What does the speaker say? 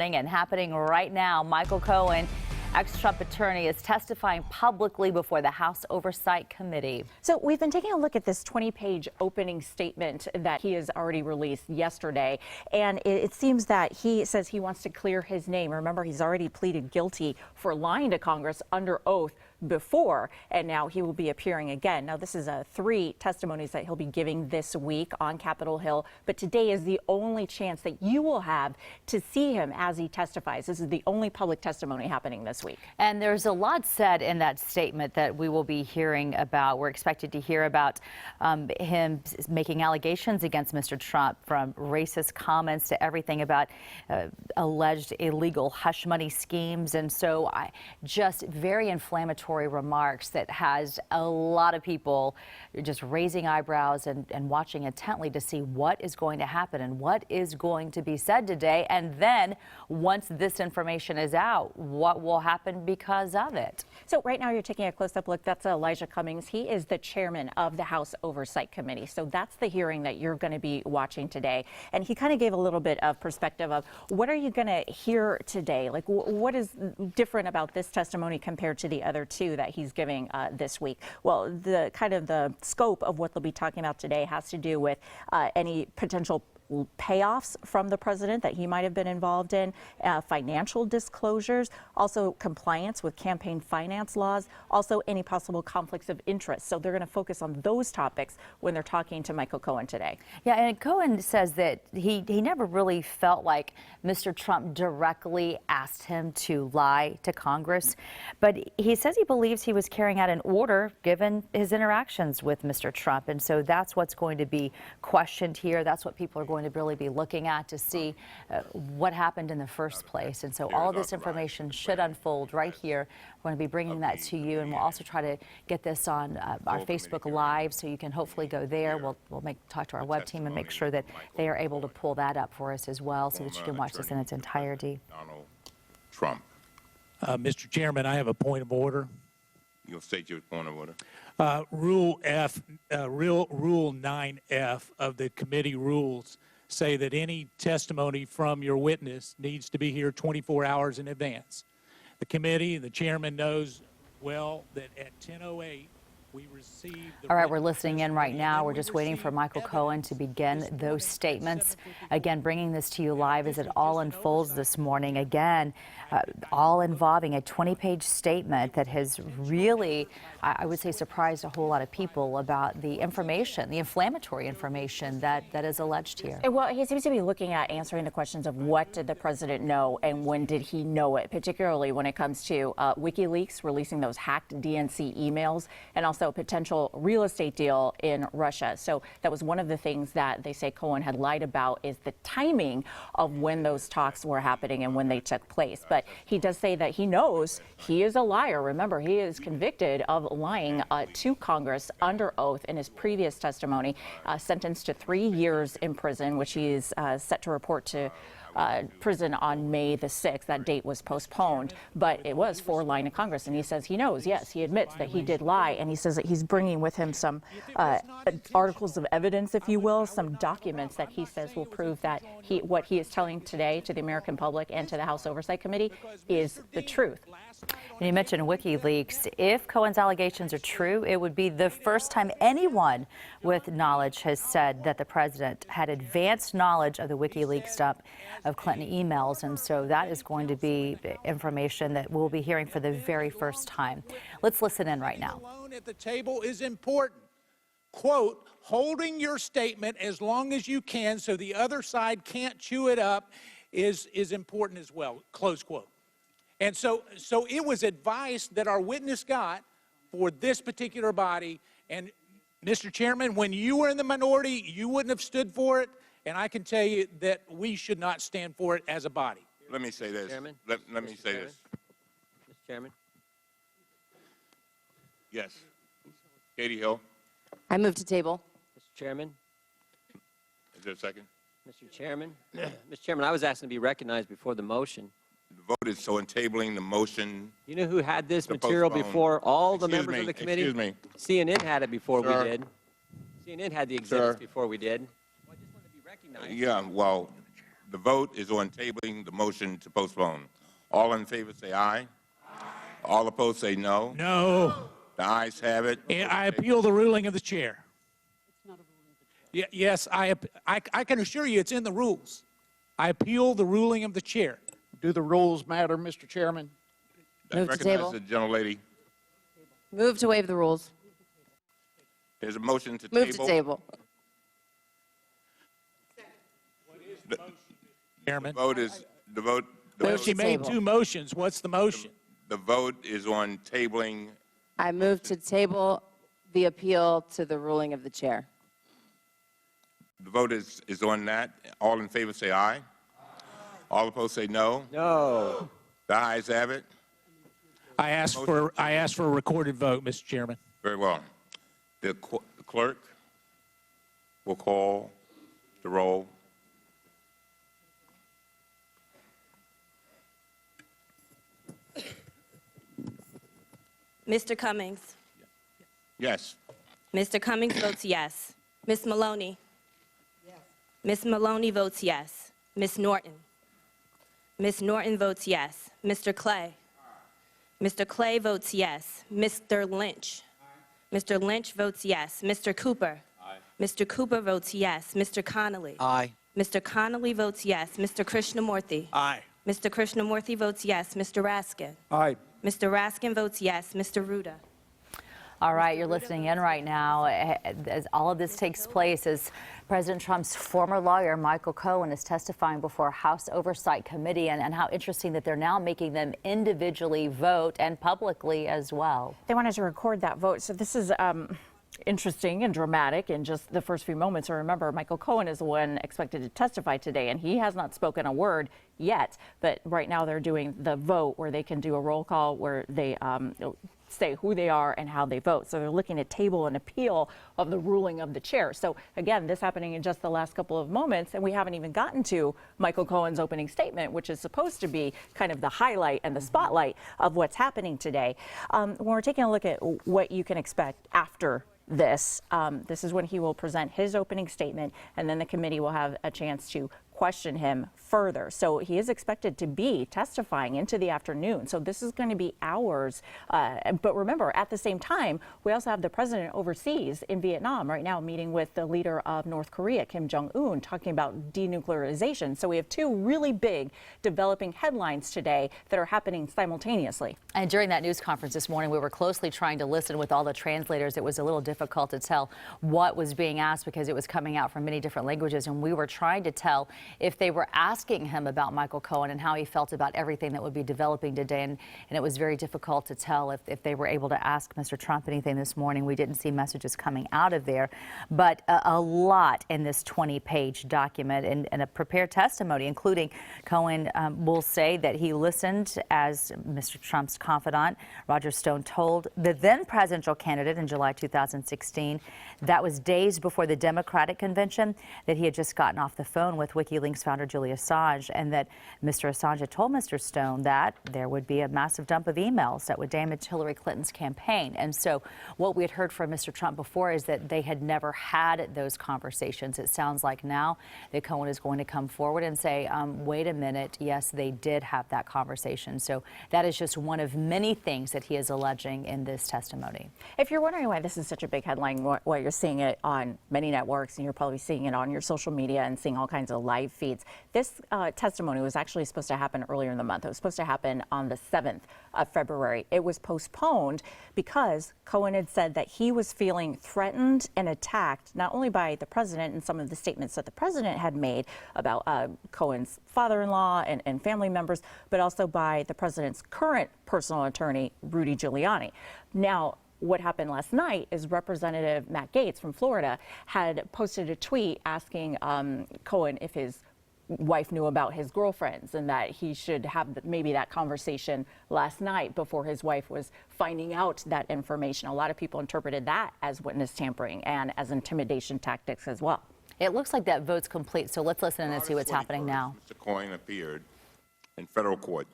morning and happening right now. Michael Cohen, ex-Trump attorney, is testifying publicly before the House Oversight Committee. So we've been taking a look at this 20-page opening statement that he has already released yesterday. And it seems that he says he wants to clear his name. Remember, he's already pleaded guilty for lying to Congress under oath before, and now he will be appearing again. Now, this is 3 testimonies that he'll be giving this week on Capitol Hill, but today is the only chance that you will have to see him as he testifies. This is the only public testimony happening this week. And there's a lot said in that statement that we will be hearing about. We're expected to hear about him making allegations against Mr. Trump, from racist comments to everything about alleged illegal hush money schemes. And so just very inflammatory remarks that has a lot of people just raising eyebrows and watching intently to see what is going to happen and what is going to be said today. And then once this information is out, what will happen because of it? So right now you're taking a close-up look. That's Elijah Cummings. He is the chairman of the House Oversight Committee. So that's the hearing that you're going to be watching today. And he kind of gave a little bit of perspective of what are you going to hear today? Like, what is different about this testimony compared to the other 2 that he's giving this week? Well, the kind of the scope of what they'll be talking about today has to do with any potential payoffs from the president that he might have been involved in, financial disclosures, also compliance with campaign finance laws, also any possible conflicts of interest. So they're going to focus on those topics when they're talking to Michael Cohen today. Yeah, and Cohen says that he never really felt like Mr. Trump directly asked him to lie to Congress, but he says he believes he was carrying out an order given his interactions with Mr. Trump. And so that's what's going to be questioned here. That's what people are going to really be looking at to see what happened in the first place. And so all of this information should unfold right here. We're going to be bringing that to you, and we'll also try to get this on our Facebook Live, so you can hopefully go there. We'll talk to our web team and make sure that they are able to pull that up for us as well, so that you can watch this in its entirety. Donald Trump. Mr. Chairman, I have a point of order. You'll state your point of order. Rule 9F of the committee rules say that any testimony from your witness needs to be here 24 hours in advance. The committee, the chairman knows well that at 10:08 we received. All right, we're listening in right now. We're just waiting for Michael Cohen to begin those statements. Again, bringing this to you live as it all unfolds this morning. Again, all involving a 20-page statement that has really, I would say, surprised a whole lot of people about the information, the inflammatory information that is alleged here. Well, he seems to be looking at answering the questions of what did the president know and when did he know it, particularly when it comes to WikiLeaks releasing those hacked DNC emails, and also a potential real estate deal in Russia. So that was one of the things that they say Cohen had lied about, is the timing of when those talks were happening and when they took place. But he does say that he knows he is a liar. Remember, he is convicted of lying to Congress under oath in his previous testimony, sentenced to 3 years in prison, which he is set to report to prison on May the 6th. That date was postponed, but it was for lying to Congress. And he says he knows, yes, he admits that he did lie. And he says that he's bringing with him some articles of evidence, if you will, some documents that he says will prove that what he is telling today to the American public and to the House Oversight Committee is the truth. And you mentioned WikiLeaks. If Cohen's allegations are true, it would be the first time anyone with knowledge has said that the president had advanced knowledge of the WikiLeaks dump of Clinton emails. And so that is going to be information that we'll be hearing for the very first time. Let's listen in right now. Alone at the table is important. Quote, holding your statement as long as you can so the other side can't chew it up is important as well, close quote. And so it was advice that our witness got for this particular body. And Mr. Chairman, when you were in the minority, you wouldn't have stood for it. And I can tell you that we should not stand for it as a body. Let me say this. Chairman? Let me say this. Mr. Chairman? Yes. Katie Hill. I move to table. Mr. Chairman? Is there a second? Mr. Chairman? Mr. Chairman, I was asking to be recognized before the motion. The vote is so in tabling the motion. You know who had this To material postpone. before all the Excuse members me, of the committee? excuse me. CNN had it before Sir. we did. CNN had the exhibits Sir. before we did. Well, I just wanted to be recognized. Yeah, well, The vote is on tabling the motion to postpone. All in favor say aye. All opposed say no. No. The ayes have it. I appeal the ruling of the chair. Yes, I can assure you it's in the rules. I appeal the ruling of the chair. Do the rules matter, Mr. Chairman? I Move to recognize table. the gentlelady. Move to waive the rules. There's a motion to Move table. to table. Chairman. The vote. Move She to made table. two motions. What's the motion? The vote is on tabling. I move to table the appeal to the ruling of the chair. The vote is on that. All in favor say aye. All opposed say no. No. The ayes have it. I ask for a recorded vote, Mr. Chairman. Very well. The clerk will call the roll. Mr. Cummings. Yes. Mr. Cummings votes yes. Ms. Maloney. Yes. Ms. Maloney votes yes. Ms. Norton. Ms. Norton votes yes. Mr. Clay. Mr. Clay votes yes. Mr. Lynch. Mr. Lynch votes yes. Mr. Cooper. Mr. Cooper votes yes. Mr. Connolly. Aye. Mr. Connolly votes yes. Mr. Krishnamurthy. Aye. Mr. Krishnamurthy votes yes. Mr. Raskin. Aye. Mr. Raskin votes yes. Mr. Ruda. All right, you're listening in right now as all of this takes place as President Trump's former lawyer, Michael Cohen, is testifying before a House Oversight Committee, and how interesting that they're now making them individually vote and publicly as well. They wanted to record that vote. So this is interesting and dramatic in just the first few moments. So remember, Michael Cohen is the one expected to testify today, and he has not spoken a word yet. But right now they're doing the vote where they can do a roll call where they say who they are and how they vote. So they're looking at table an appeal of the ruling of the chair. So again, this happening in just the last couple of moments, and we haven't even gotten to Michael Cohen's opening statement, which is supposed to be kind of the highlight and the spotlight of what's happening today. When we're taking a look at what you can expect after this is when he will present his opening statement, and then the committee will have a chance to question him further. So he is expected to be testifying into the afternoon. So this is going to be hours. But remember, at the same time, we also have the president overseas in Vietnam right now meeting with the leader of North Korea, Kim Jong-un, talking about denuclearization. So we have two really big developing headlines today that are happening simultaneously. And during that news conference this morning, we were closely trying to listen with all the translators. It was a little difficult to tell what was being asked because it was coming out from many different languages. And we were trying to tell if they were asking him about Michael Cohen and how he felt about everything that would be developing today. And it was very difficult to tell if they were able to ask Mr. Trump anything this morning. We didn't see messages coming out of there, but a lot in this 20-page document and a prepared testimony, including Cohen will say that he listened as Mr. Trump's confidant, Roger Stone, told the then presidential candidate in July 2016. That was days before the Democratic convention, that he had just gotten off the phone with WikiLeaks founder Julian Assange, and that Mr. Assange had told Mr. Stone that there would be a massive dump of emails that would damage Hillary Clinton's campaign. And so what we had heard from Mr. Trump before is that they had never had those conversations. It sounds like now that Cohen is going to come forward and say, wait a minute, yes, they did have that conversation. So that is just one of many things that he is alleging in this testimony. If you're wondering why this is such a big headline, why you're seeing it on many networks and you're probably seeing it on your social media and seeing all kinds of live feeds, this testimony was actually supposed to happen earlier in the month. It was supposed to happen on the 7th of February. It was postponed because Cohen had said that he was feeling threatened and attacked not only by the president and some of the statements that the president had made about Cohen's father-in-law and family members, but also by the president's current personal attorney, Rudy Giuliani. Now, what happened last night is Representative Matt Gaetz from Florida had posted a tweet asking Cohen if his wife knew about his girlfriends and that he should have maybe that conversation last night before his wife was finding out that information. A lot of people interpreted that as witness tampering and as intimidation tactics as well. It looks like that vote's complete, so let's listen and see what's happening now. Mr. Cohen appeared in federal court